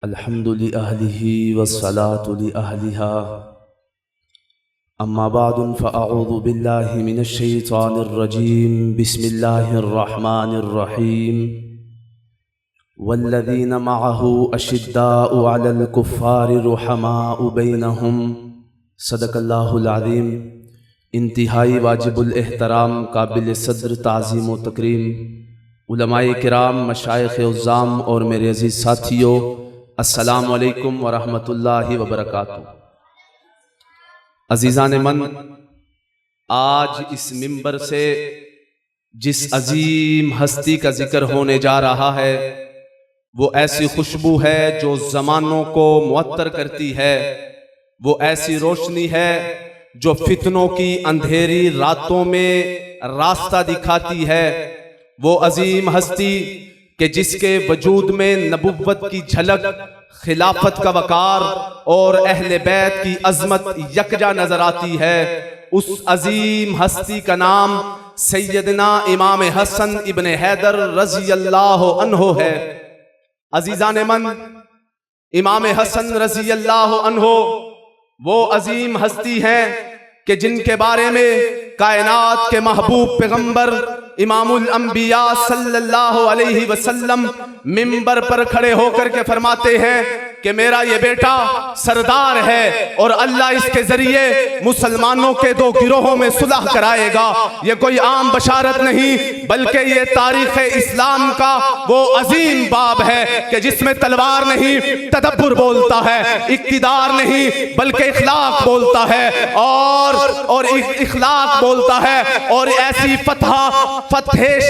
الحمد لأهله والصلاة لأهلها أما بعد فأعوذ بالله من الشيطان الرجيم بسم الله الرحمن الرحيم والذين معه أشداء على الكفار رحماء بينهم صدق الله العظيم۔ انتہائی واجب الاحترام، قابل صدر تعظیم و تکریم علماء کرام، مشائخ عظام اور میرے عزیز ساتھیوں، السلام علیکم ورحمۃ اللہ وبرکاتہ۔ عزیزان من، آج اس منبر سے جس عظیم ہستی کا ذکر ہونے جا رہا ہے وہ ایسی خوشبو ہے جو زمانوں کو معطر کرتی ہے، وہ ایسی روشنی ہے جو فتنوں کی اندھیری راتوں میں راستہ دکھاتی ہے، وہ عظیم ہستی کہ جس کے وجود میں نبوت کی جھلک، خلافت کا وقار اور اہل بیت کی عظمت یکجا نظر آتی ہے۔ اس عظیم ہستی کا نام سیدنا امام حسن ابن حیدر رضی اللہ عنہ ہے۔ عزیزان من، امام حسن رضی اللہ عنہ وہ عظیم ہستی ہیں کہ جن کے بارے میں کائنات کے محبوب پیغمبر امام الانبیاء صلی اللہ علیہ وسلم منبر پر کھڑے ہو کر کے فرماتے ہیں کہ میرا یہ بیٹا سردار ہے اور اللہ اس کے ذریعے مسلمانوں کے دو گروہوں میں صلح کرائے گا۔ یہ کوئی عام بشارت نہیں بلکہ یہ تاریخ اسلام کا وہ عظیم باب ہے کہ جس میں تلوار نہیں تدبر بولتا ہے، اقتدار نہیں بلکہ اخلاق بولتا ہے اور اخلاق بولتا ہے، اور ایسی فتح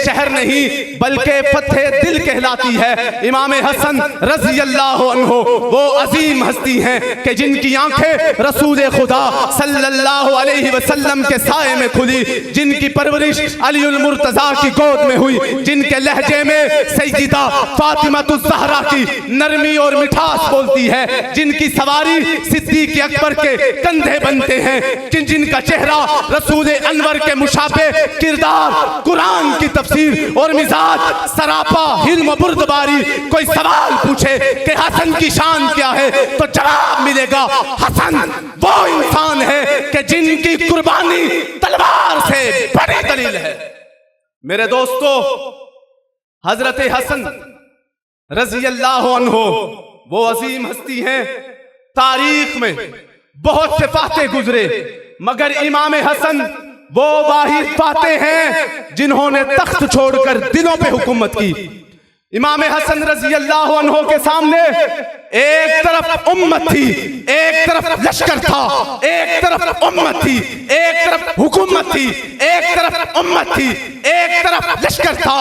شہر نہیں بلکہ فتح دل کہلاتی ہے۔ امام حسن رضی اللہ عنہ وہ عظیم ہستی ہیں کہ جن کی آنکھیں رسول خدا صلی اللہ علیہ وسلم کے سائے میں کھلی، جن کی پرورش علی المرتضیٰ کی گود میں ہوئی، جن کے لہجے میں سیدہ فاطمہ الزہرا کی نرمی اور مٹھاس بولتی ہے، جن کی سواری صدیق اکبر کے کندھے بنتے ہیں، جن کا چہرہ رسول انور کے مشابہ کردار، قرآن کی تفسیر اور مزاج سراپا حلم و بردباری۔ کوئی سوال پوچھے کہ حسن کی شان کیا ہے تو جواب ملے گا، حسن وہ انسان ہے کہ جن کی قربانی تلوار سے بڑی دلیل ہے۔ میرے دوستو، حضرت حسن رضی اللہ عنہ وہ عظیم ہستی ہیں، تاریخ میں بہت سے فاتح گزرے مگر امام حسن وہ واحد فاتح ہیں جنہوں نے تخت چھوڑ کر دلوں پہ حکومت کی۔ امام حسن رضی اللہ عنہ کے سامنے ایک طرف امت تھی، ایک طرف لشکر تھا، ایک طرف امت تھی، ایک طرف حکومت تھی، ایک طرف امت تھی، ایک طرف لشکر تھا،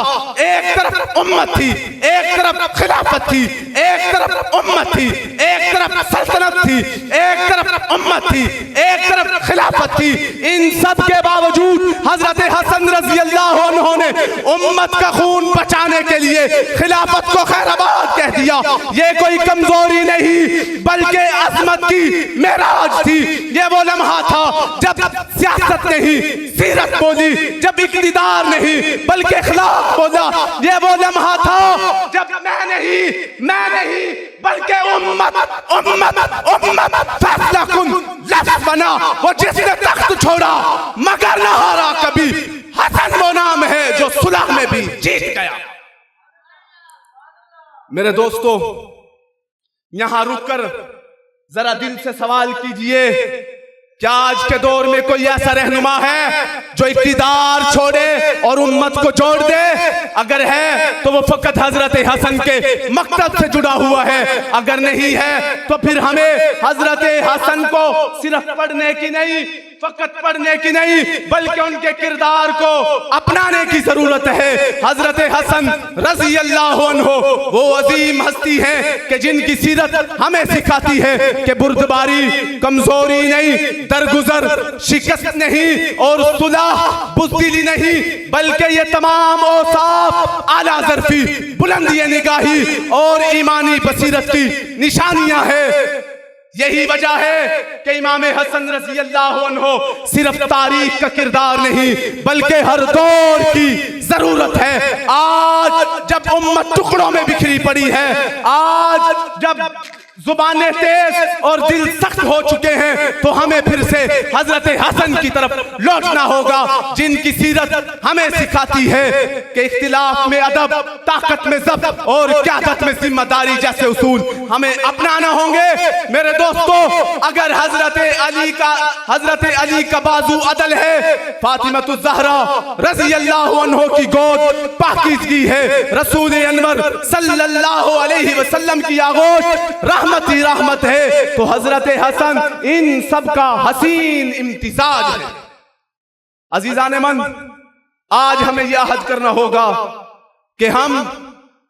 ایک طرف امت تھی، ایک طرف خلافت تھی، ایک طرف امت تھی، ایک طرف سلطنت تھی، ایک طرف امت تھی، ایک طرف خلافت تھی۔ ان سب کے باوجود حضرت حسن رضی اللہ عنہ نے امت کا خون بچانے کے لیے خلافت کو خیر آباد کہہ دیا۔ یہ کوئی کمزوری نہیں بلکہ عظمت کی معراج تھی۔ یہ وہ لمحہ تھا جب سیاست نہیں سیرت بولی، جب اقتدار نہیں بلکہ اخلاق بولا۔ یہ وہ لمحہ تھا جب میں نہیں بلکہ امت فیصلہ کن لفظ بنا۔ وہ جس نے تخت چھوڑا مگر نہ ہارا کبھی، حسن وہ نام ہے جو صلح میں بھی جیت گیا۔ میرے دوستو، یہاں رک کر ذرا دل سے سوال کیجئے، کیا آج کے دور میں کوئی ایسا رہنما ہے جو اقتدار چھوڑے اور امت کو جوڑ دے؟ اگر ہے تو وہ فقط حضرت حسن کے مقتل سے جڑا ہوا ہے، اگر نہیں ہے تو پھر ہمیں حضرت حسن کو صرف پڑھنے کی نہیں، فقط پڑھنے کی نہیں بلکہ ان کے کردار کو اپنانے کی ضرورت ہے۔ حضرت حسن رضی اللہ عنہ وہ عظیم ہستی ہیں کہ جن کی سیرت ہمیں سکھاتی ہے کہ بردباری کمزوری نہیں، درگزر شکست نہیں، اور صلح بزدلی نہیں بلکہ یہ تمام اوصاف اعلیٰ ظرفی، بلندی نگاہی اور ایمانی بصیرت کی نشانیاں ہیں۔ یہی وجہ ہے کہ امام حسن رضی اللہ عنہ صرف تاریخ کا کردار نہیں بلکہ ہر دور کی ضرورت ہے۔ آج جب امت ٹکڑوں میں بکھری پڑی ہے، آج جب زبانیں تیز اور دل سخت ہو چکے ہیں، تو ہمیں پھر سے حضرت حسن کی طرف لوٹنا ہوگا، جن کی سیرت ہمیں سکھاتی ہے کہ اختلاف میں ادب، طاقت میں ضبط اور قیادت میں ذمہ داری جیسے اصول ہمیں اپنانا ہوں گے۔ میرے دوستو، اگر حضرت علی کا بازو عدل ہے، فاطمہ الزہرا رضی اللہ عنہ کی گود پاکیزگی ہے، رسول انور صلی اللہ علیہ وسلم کی آغوش رحمت ہے، تو حضرت حسن ان سب کا حسین امتزاج ہے۔ عزیزان من، آج ہمیں یہ عہد کرنا ہوگا کہ ہم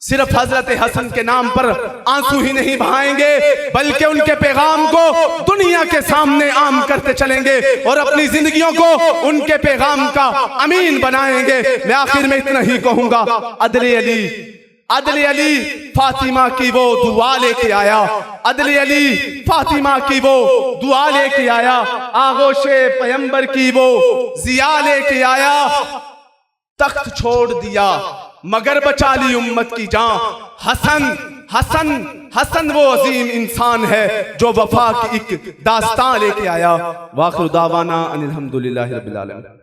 صرف حضرت حسن کے نام پر آنسو ہی نہیں بہائیں گے، بلکہ ان کے پیغام کو دنیا کے سامنے عام کرتے چلیں گے اور اپنی زندگیوں کو ان کے پیغام کا امین بنائیں گے۔ میں آخر میں اتنا ہی کہوں گا، عدل علی فاطمہ کی وہ دعا لے کے آیا، عدل علی فاطمہ کی وہ دعا لے کے آیا، آغوش پیمبر کی وہ ضیا لے کے آیا، تخت چھوڑ دیا مگر بچا لی امت کی جان۔ حسن وہ عظیم انسان ہے جو وفا کی ایک داستان لے کے آیا۔ وآخر دعوانا ان الحمدللہ رب العالمین۔